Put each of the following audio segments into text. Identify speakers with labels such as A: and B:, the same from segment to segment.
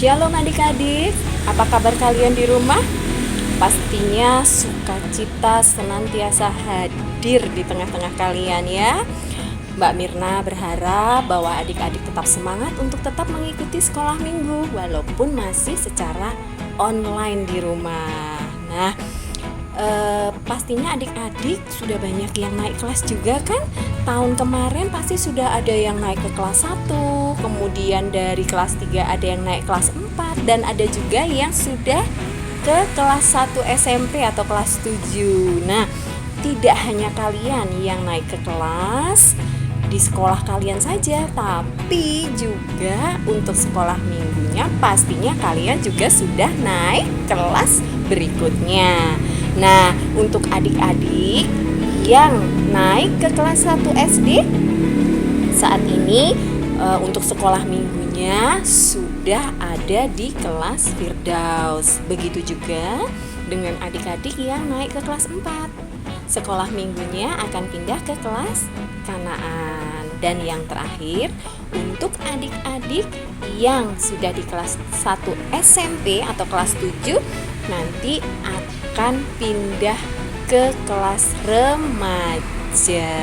A: Shalom adik-adik, apa kabar kalian di rumah? Pastinya sukacita senantiasa hadir di tengah-tengah kalian ya. Mbak Mirna berharap bahwa adik-adik tetap semangat untuk tetap mengikuti sekolah minggu walaupun masih secara online di rumah. Nah, pastinya adik-adik sudah banyak yang naik kelas juga kan? Tahun kemarin pasti sudah ada yang naik ke kelas 1, kemudian dari kelas 3 ada yang naik kelas 4, dan ada juga yang sudah ke kelas 1 SMP atau kelas 7. Nah, tidak hanya kalian yang naik ke kelas di sekolah kalian saja, tapi juga untuk sekolah minggunya pastinya kalian juga sudah naik kelas berikutnya. Nah, untuk adik-adik yang naik ke kelas 1 SD saat ini untuk sekolah minggunya sudah ada di kelas Firdaus. Begitu juga dengan adik-adik yang naik ke kelas 4. Sekolah minggunya akan pindah ke kelas Kanaan. Dan yang terakhir, untuk adik-adik yang sudah di kelas 1 SMP atau kelas 7 nanti akan pindah ke kelas remaja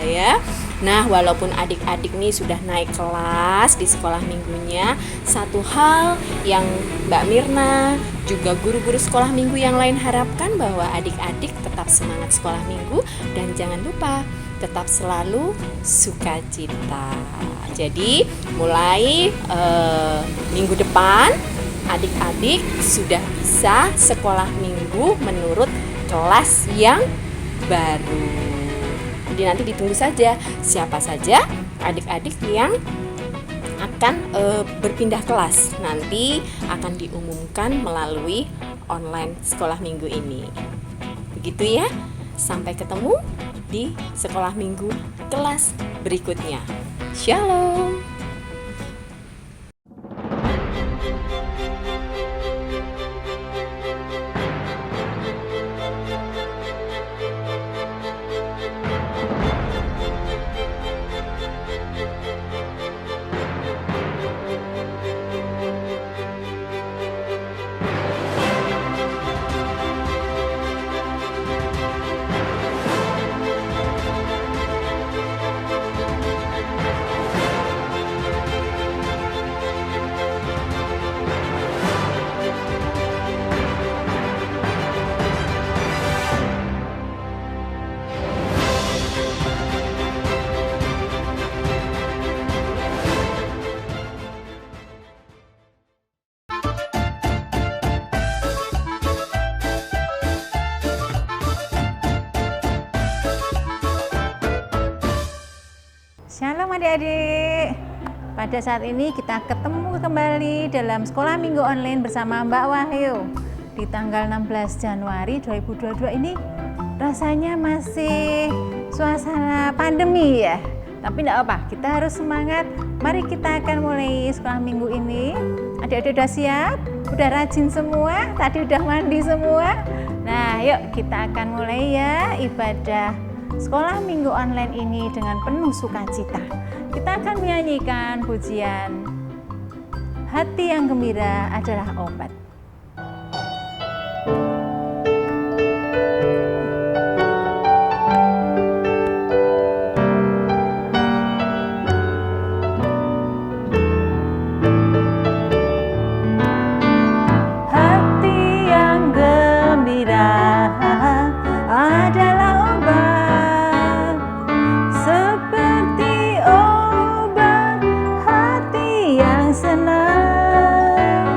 A: ya. Nah, walaupun adik-adik nih sudah naik kelas di sekolah minggunya, satu hal yang Mbak Mirna juga guru-guru sekolah minggu yang lain harapkan bahwa adik-adik tetap semangat sekolah minggu dan jangan lupa tetap selalu sukacita. Jadi mulai minggu depan adik-adik sudah bisa sekolah minggu menurut kelas yang baru. Jadi nanti ditunggu saja siapa saja adik-adik yang akan berpindah kelas. Nanti akan diumumkan melalui online sekolah minggu ini. Begitu ya. Sampai ketemu di sekolah minggu kelas berikutnya. Shalom.
B: Shalom adik-adik. Pada saat ini kita ketemu kembali dalam sekolah minggu online bersama Mbak Wahyu. Di tanggal 16 Januari 2022 ini rasanya masih suasana pandemi ya. Tapi enggak apa, kita harus semangat. Mari kita akan mulai sekolah minggu ini. Adik-adik udah siap? Udah rajin semua? Tadi udah mandi semua? Nah, yuk kita akan mulai ya ibadah sekolah minggu online ini dengan penuh sukacita. Kita akan menyanyikan pujian Hati yang Gembira Adalah Obat. Hati yang gembira adalah obat, seperti obat hati yang senang.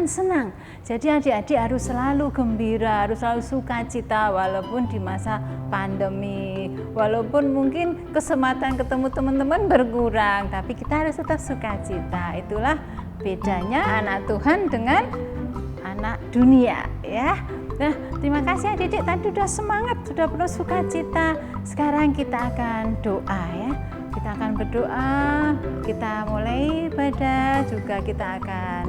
B: dengan senang. Jadi adik-adik harus selalu gembira, harus selalu sukacita walaupun di masa pandemi, walaupun mungkin kesempatan ketemu teman-teman berkurang, tapi kita harus tetap sukacita. Itulah bedanya anak Tuhan dengan anak dunia, ya. Nah, terima kasih adik-adik, tadi sudah semangat, sudah penuh sukacita. Sekarang kita akan doa, ya. Kita akan berdoa, kita mulai ibadah, juga kita akan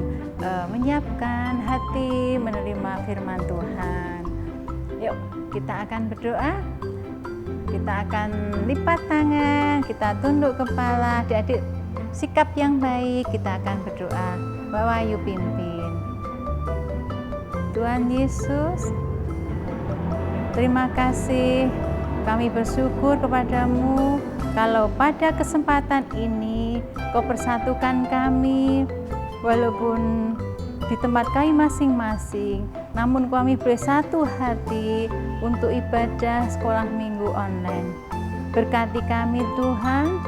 B: menyiapkan hati menerima firman Tuhan. Yuk, kita akan berdoa. Kita akan lipat tangan, kita tunduk kepala, adik-adik sikap yang baik, kita akan berdoa. Mbak Wahyu pimpin. Tuhan Yesus, terima kasih, kami bersyukur kepadamu kalau pada kesempatan ini Kau persatukan kami walaupun di tempat kami masing-masing, namun kami bersatu hati untuk ibadah sekolah minggu online. Berkati kami Tuhan,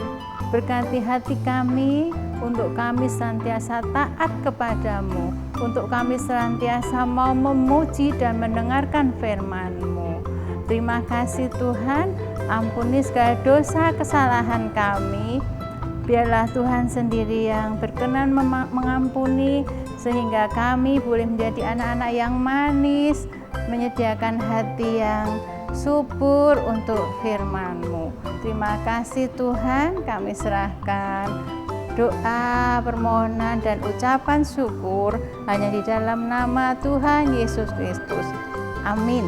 B: berkati hati kami untuk kami senantiasa taat kepadamu, untuk kami senantiasa mau memuji dan mendengarkan firman-Mu. Terima kasih Tuhan, ampuni segala dosa kesalahan kami. Biarlah Tuhan sendiri yang berkenan mengampuni, sehingga kami boleh menjadi anak-anak yang manis, menyediakan hati yang subur untuk firman-Mu. Terima kasih Tuhan, kami serahkan doa, permohonan, dan ucapan syukur hanya di dalam nama Tuhan Yesus Kristus. Amin.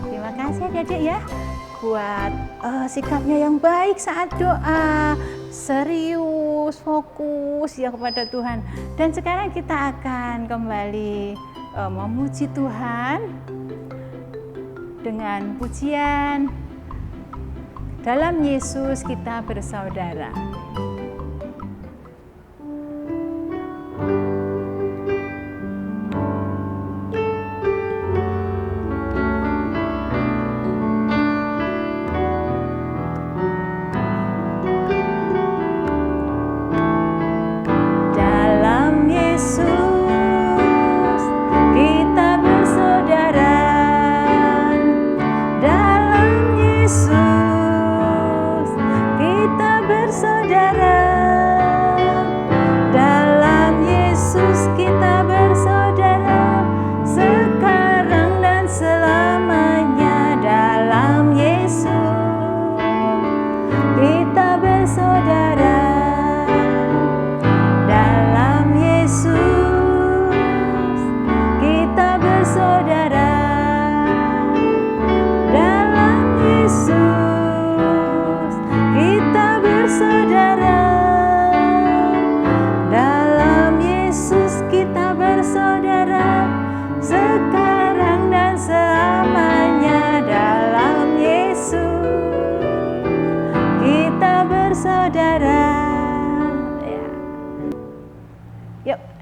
B: Terima kasih adik-adik ya, buat sikapnya yang baik saat doa, serius, fokus ya kepada Tuhan. Dan sekarang kita akan kembali memuji Tuhan dengan pujian dalam Yesus kita bersaudara.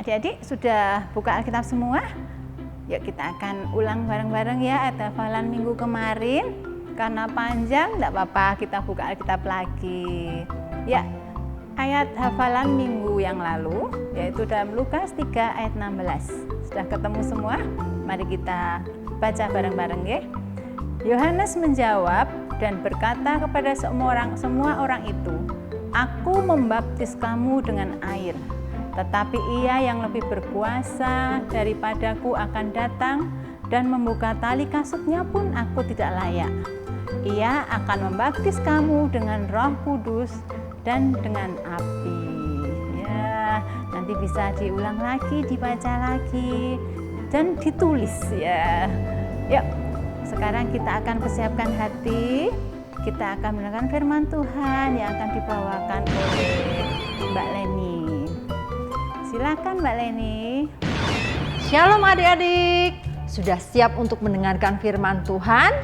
B: Adik-adik sudah buka Alkitab semua? Yuk kita akan ulang bareng-bareng ya ayat hafalan minggu kemarin. Karena panjang tidak apa-apa, kita buka Alkitab lagi. Ya, ayat hafalan minggu yang lalu yaitu dalam Lukas 3 ayat 16. Sudah ketemu semua? Mari kita baca bareng-bareng ya. Yohanes menjawab dan berkata kepada semua orang itu, "Aku membaptis kamu dengan air. Tetapi ia yang lebih berkuasa daripadaku akan datang dan membuka tali kasutnya pun aku tidak layak. Ia akan membaptis kamu dengan Roh Kudus dan dengan api." Ya, nanti bisa diulang lagi, dibaca lagi, dan ditulis ya. Yuk, sekarang kita akan persiapkan hati. Kita akan mendengarkan firman Tuhan yang akan dibawakan oleh Mbak Leni. Silakan Mbak Leni.
C: Shalom adik-adik. Sudah siap untuk mendengarkan firman Tuhan?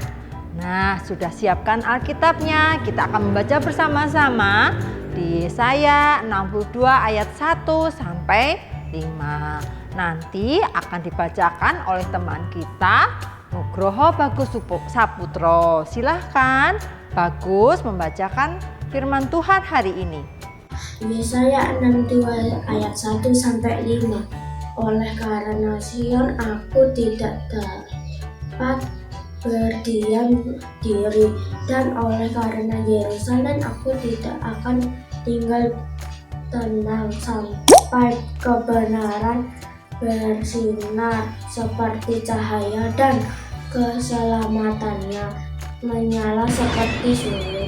C: Nah, sudah siapkan Alkitabnya. Kita akan membaca bersama-sama di Yesaya 62 ayat 1 sampai 5. Nanti akan dibacakan oleh teman kita, Nugroho Bagus Saputro. Silahkan Bagus membacakan firman Tuhan hari ini.
D: Yesaya 62 ayat 1 sampai 5. Oleh karena Sion aku tidak dapat berdiam diri, dan oleh karena Yerusalem aku tidak akan tinggal tenang sampai kebenaran bersinar seperti cahaya dan keselamatannya menyala seperti sulur.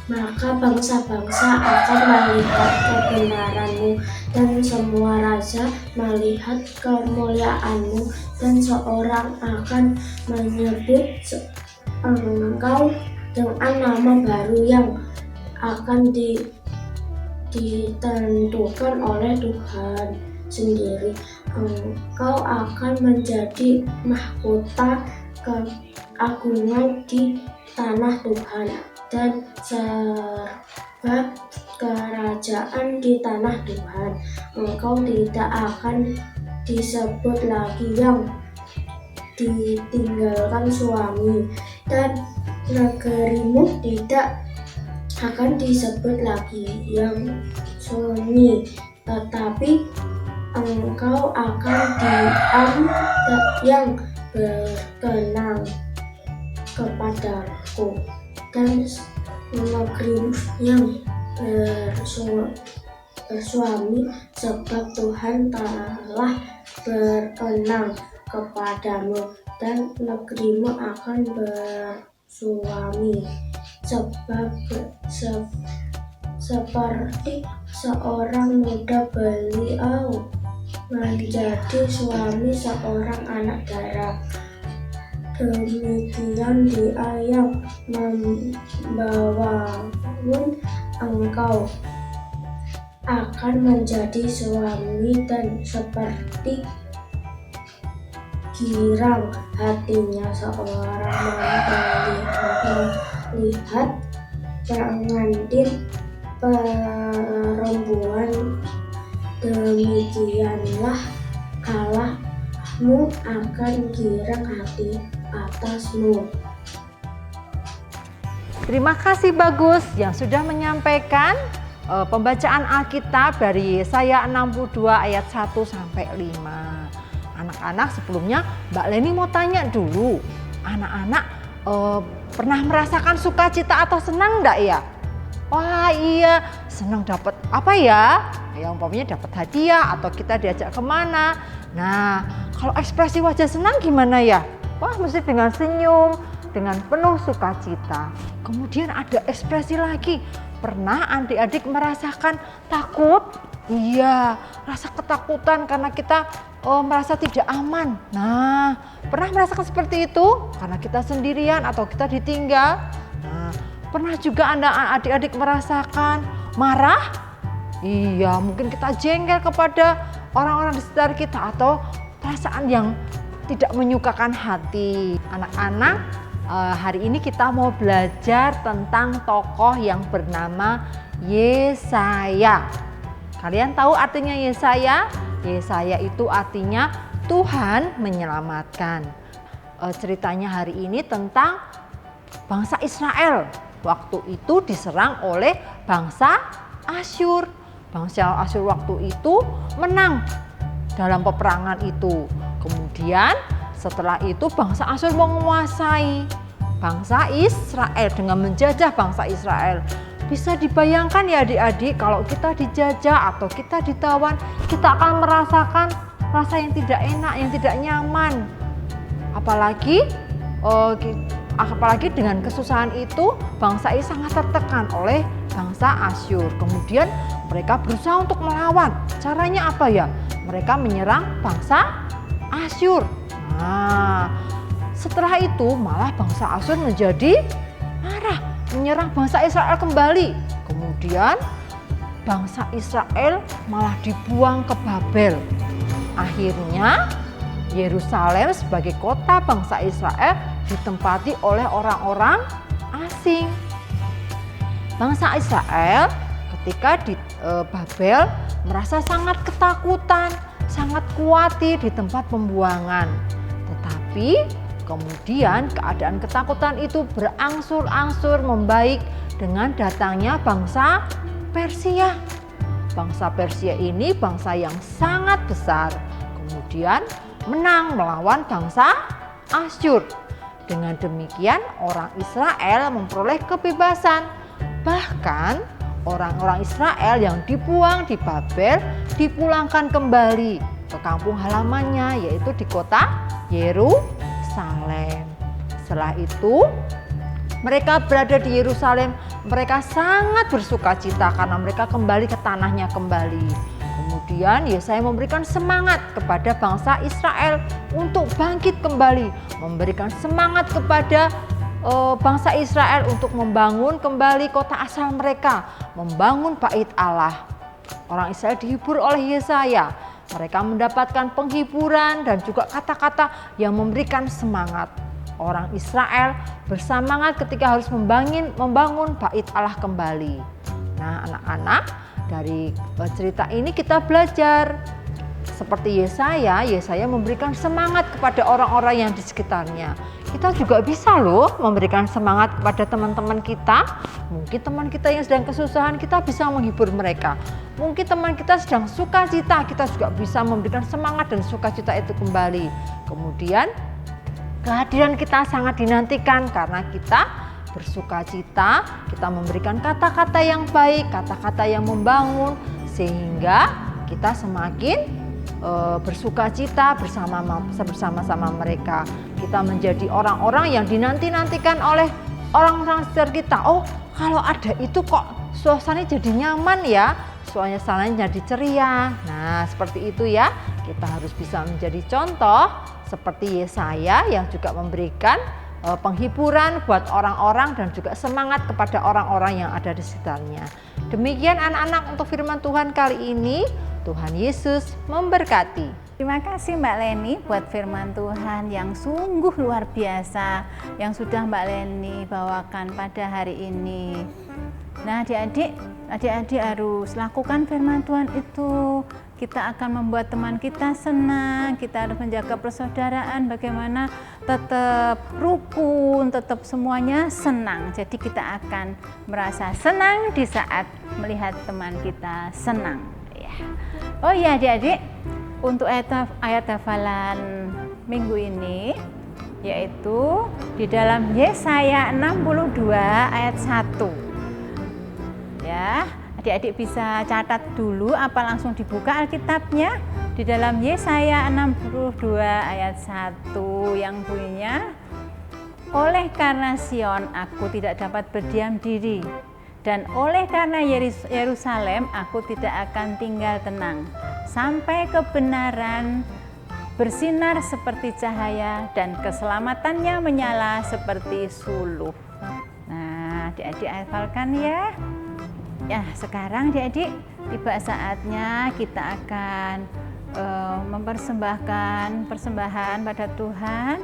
D: Maka bangsa-bangsa akan melihat kebenaranmu, dan semua raja melihat kemuliaanmu, dan seorang akan menyebut engkau dengan nama baru yang akan ditentukan oleh Tuhan sendiri. Engkau akan menjadi mahkota keagungan di tanah Tuhan, dan serba kerajaan di tanah Tuhan. Engkau tidak akan disebut lagi yang ditinggalkan suami, dan negerimu tidak akan disebut lagi yang sunyi, tetapi engkau akan diam yang berkenan kepadaku, dan negerimu yang bersuami, sebab Tuhan telah berkenan kepadamu, dan negerimu akan bersuami, sebab seperti seorang muda beliau menjadi suami seorang anak darah. Demikian Dia yang membawamu, engkau akan menjadi suami, dan seperti girang hatinya seorang melihat pengantin perempuan, demikianlah Allahmu akan girang hati atasmu.
C: Terima kasih Bagus yang sudah menyampaikan pembacaan Alkitab dari Yesaya 62 ayat 1 sampai 5. Anak-anak, sebelumnya Mbak Leni mau tanya dulu, anak-anak pernah merasakan sukacita atau senang enggak ya? Wah iya, senang dapat apa ya? Ya umpamanya dapat hadiah atau kita diajak kemana. Nah, kalau ekspresi wajah senang gimana ya? Wah, mesti dengan senyum, dengan penuh sukacita. Kemudian ada ekspresi lagi, pernah adik-adik merasakan takut? Iya, rasa ketakutan karena kita merasa tidak aman. Nah, pernah merasakan seperti itu? Karena kita sendirian atau kita ditinggal? Nah, pernah juga Anda adik-adik merasakan marah? Iya, mungkin kita jengkel kepada orang-orang di sekitar kita atau perasaan yang tidak menyukakan hati. Anak-anak, hari ini kita mau belajar tentang tokoh yang bernama Yesaya. Kalian tahu artinya Yesaya? Yesaya itu artinya Tuhan menyelamatkan. Ceritanya hari ini tentang bangsa Israel. Waktu itu diserang oleh bangsa Asyur. Bangsa Asyur waktu itu menang dalam peperangan itu. Kemudian setelah itu bangsa Asyur menguasai bangsa Israel dengan menjajah bangsa Israel. Bisa dibayangkan ya adik-adik, kalau kita dijajah atau kita ditawan, kita akan merasakan rasa yang tidak enak, yang tidak nyaman. Apalagi dengan kesusahan itu bangsa ini sangat tertekan oleh bangsa Asyur. Kemudian mereka berusaha untuk melawan. Caranya apa ya? Mereka menyerang bangsa Asyur. Nah, setelah itu malah bangsa Asyur menjadi marah, menyerang bangsa Israel kembali. Kemudian bangsa Israel malah dibuang ke Babel. Akhirnya Yerusalem sebagai kota bangsa Israel ditempati oleh orang-orang asing. Bangsa Israel ketika di Babel merasa sangat ketakutan, sangat khawatir di tempat pembuangan. Tetapi kemudian keadaan ketakutan itu berangsur-angsur membaik dengan datangnya bangsa Persia. Bangsa Persia ini bangsa yang sangat besar kemudian menang melawan bangsa Asyur. Dengan demikian orang Israel memperoleh kebebasan. Bahkan orang-orang Israel yang dibuang di Babel dipulangkan kembali ke kampung halamannya, yaitu di kota Yerusalem. Setelah itu mereka berada di Yerusalem, mereka sangat bersukacita karena mereka kembali ke tanahnya kembali. Kemudian Yesaya memberikan semangat kepada bangsa Israel untuk bangkit kembali, memberikan semangat kepada bangsa Israel untuk membangun kembali kota asal mereka, membangun bait Allah. Orang Israel dihibur oleh Yesaya. Mereka mendapatkan penghiburan dan juga kata-kata yang memberikan semangat. Orang Israel bersemangat ketika harus membangun bait Allah kembali. Nah, anak-anak, dari cerita ini kita belajar seperti Yesaya memberikan semangat kepada orang-orang yang di sekitarnya. Kita juga bisa loh memberikan semangat kepada teman-teman kita. Mungkin teman kita yang sedang kesusahan, kita bisa menghibur mereka. Mungkin teman kita sedang sukacita, kita juga bisa memberikan semangat dan sukacita itu kembali. Kemudian kehadiran kita sangat dinantikan karena kita bersukacita, kita memberikan kata-kata yang baik, kata-kata yang membangun, sehingga kita semakin bersukacita bersama-sama mereka. Kita menjadi orang-orang yang dinanti-nantikan oleh orang-orang sekitar kita. Oh, kalau ada itu kok suasananya jadi nyaman ya, suasananya jadi ceria. Nah, seperti itu ya. Kita harus bisa menjadi contoh seperti Yesaya yang juga memberikan penghiburan buat orang-orang dan juga semangat kepada orang-orang yang ada di sekitarnya. Demikian anak-anak untuk firman Tuhan kali ini. Tuhan Yesus memberkati.
B: Terima kasih Mbak Leni buat firman Tuhan yang sungguh luar biasa yang sudah Mbak Leni bawakan pada hari ini. Nah, adik-adik harus lakukan firman Tuhan itu. Kita akan membuat teman kita senang, kita harus menjaga persaudaraan, bagaimana tetap rukun, tetap semuanya senang. Jadi kita akan merasa senang di saat melihat teman kita senang. Ya. Oh iya adik-adik, untuk ayat hafalan minggu ini yaitu di dalam Yesaya 62 ayat 1. Ya. Adik-adik bisa catat dulu apa langsung dibuka Alkitabnya di dalam Yesaya 62 ayat 1 yang bunyinya, oleh karena Sion aku tidak dapat berdiam diri, dan oleh karena Yerusalem aku tidak akan tinggal tenang, sampai kebenaran bersinar seperti cahaya dan keselamatannya menyala seperti suluh. Nah, adik-adik hafalkan ya. Ya, sekarang adik-adik tiba saatnya kita akan mempersembahkan persembahan pada Tuhan.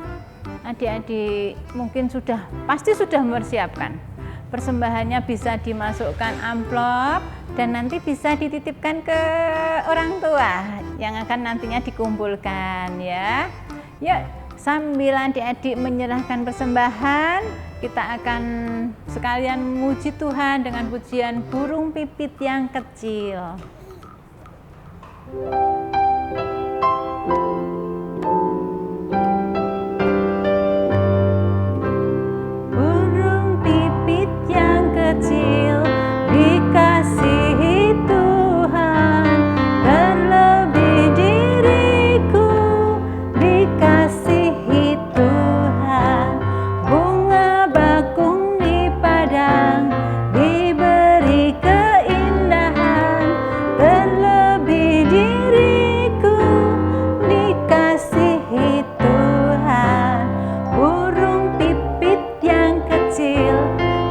B: Adik-adik mungkin pasti sudah mempersiapkan. Persembahannya bisa dimasukkan amplop dan nanti bisa dititipkan ke orang tua yang akan nantinya dikumpulkan ya. Yuk, sambil adik-adik menyerahkan persembahan, kita akan sekalian memuji Tuhan dengan pujian burung pipit yang kecil. Burung pipit yang kecil dikasihi Tuhan, terlebih diriku dikasihi Tuhan. Bunga bakung di padang diberi keindahan, terlebih diriku dikasihi Tuhan. Burung pipit yang kecil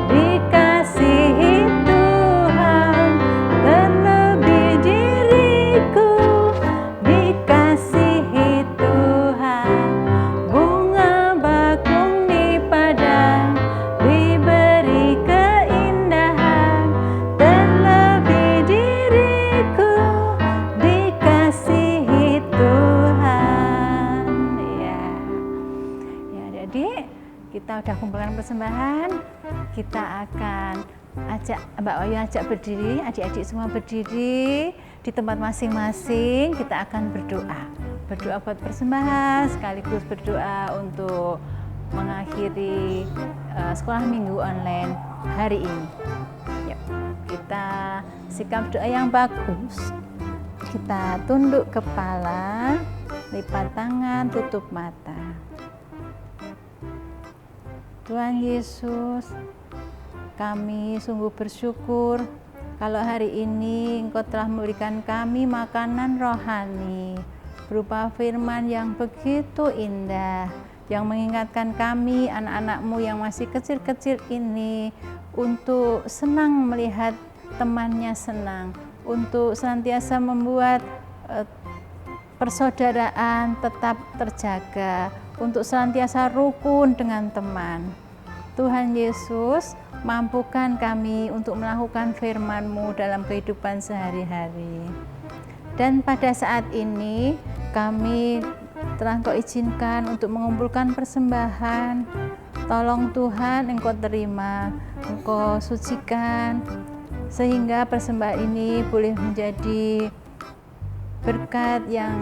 B: dikasihi Tuhan, terlebih diriku dikasihi Tuhan. Bunga bakung di padang diberi keindahan, terlebih diriku dikasihi Tuhan. Ya, adik-adik, kita udah kumpulkan persembahan. Kita akan Mbak Wayu ajak berdiri, adik-adik semua berdiri di tempat masing-masing. Kita akan berdoa buat persembahan sekaligus berdoa untuk mengakhiri sekolah minggu online hari ini. Yuk, kita sikap doa yang bagus. Kita tunduk kepala, lipat tangan, tutup mata. Tuhan Yesus, kami sungguh bersyukur kalau hari ini Engkau telah memberikan kami makanan rohani berupa firman yang begitu indah, yang mengingatkan kami anak-anak-Mu yang masih kecil-kecil ini untuk senang melihat temannya senang, untuk senantiasa membuat persaudaraan tetap terjaga, untuk senantiasa rukun dengan teman. Tuhan Yesus, mampukan kami untuk melakukan firman-Mu dalam kehidupan sehari-hari. Dan pada saat ini kami telah Engkau izinkan untuk mengumpulkan persembahan. Tolong Tuhan, Engkau terima, Engkau sucikan, sehingga persembahan ini boleh menjadi berkat yang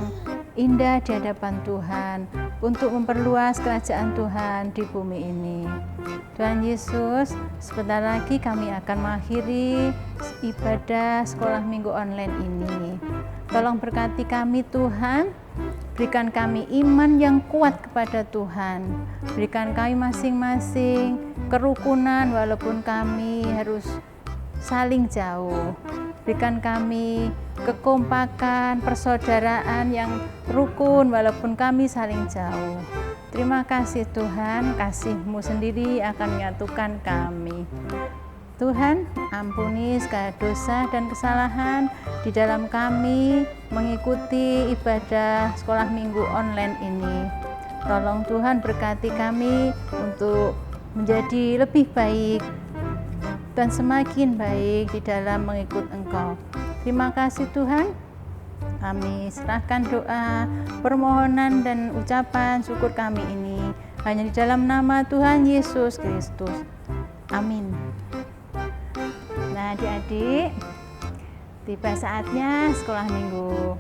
B: indah di hadapan Tuhan untuk memperluas kerajaan Tuhan di bumi ini. Tuhan Yesus, sebentar lagi kami akan mengakhiri ibadah sekolah minggu online ini. Tolong berkati kami Tuhan, berikan kami iman yang kuat kepada Tuhan, berikan kami masing-masing kerukunan walaupun kami harus saling jauh. Berikan kami kekompakan, persaudaraan yang rukun walaupun kami saling jauh. Terima kasih Tuhan, kasih-Mu sendiri akan menyatukan kami. Tuhan, ampuni segala dosa dan kesalahan di dalam kami mengikuti ibadah sekolah minggu online ini. Tolong Tuhan berkati kami untuk menjadi lebih baik dan semakin baik di dalam mengikut Engkau. Terima kasih Tuhan. Kami serahkan doa, permohonan dan ucapan syukur kami ini hanya di dalam nama Tuhan Yesus Kristus. Amin. Nah, adik-adik, tiba saatnya sekolah minggu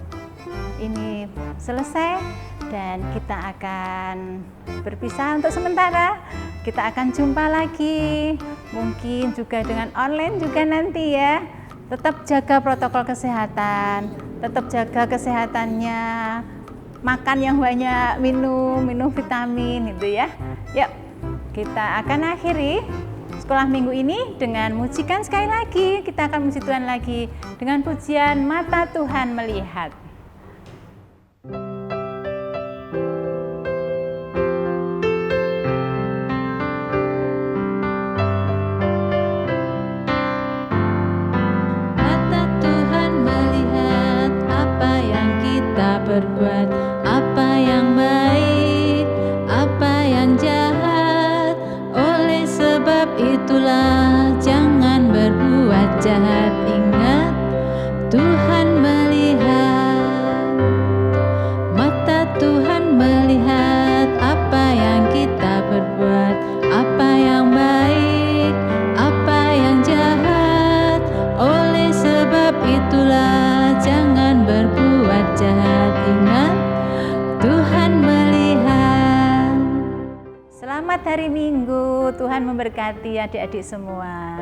B: ini selesai dan kita akan berpisah untuk sementara. Kita akan jumpa lagi, mungkin juga dengan online juga nanti ya. Tetap jaga protokol kesehatan, tetap jaga kesehatannya, makan yang banyak, minum vitamin gitu ya. Yuk, kita akan akhiri sekolah minggu ini dengan mujikan sekali lagi. Kita akan muji Tuhan lagi dengan pujian Mata Tuhan Melihat.
E: Berbuat apa yang baik, apa yang jahat. Oleh sebab itulah jangan berbuat jahat. Ingat, Tuhan melihat. Mata Tuhan melihat apa yang kita berbuat, apa yang baik, apa yang jahat. Oleh sebab itulah jangan berbuat jahat. Ingat, Tuhan melihat.
B: Selamat hari Minggu, Tuhan memberkati adik-adik semua.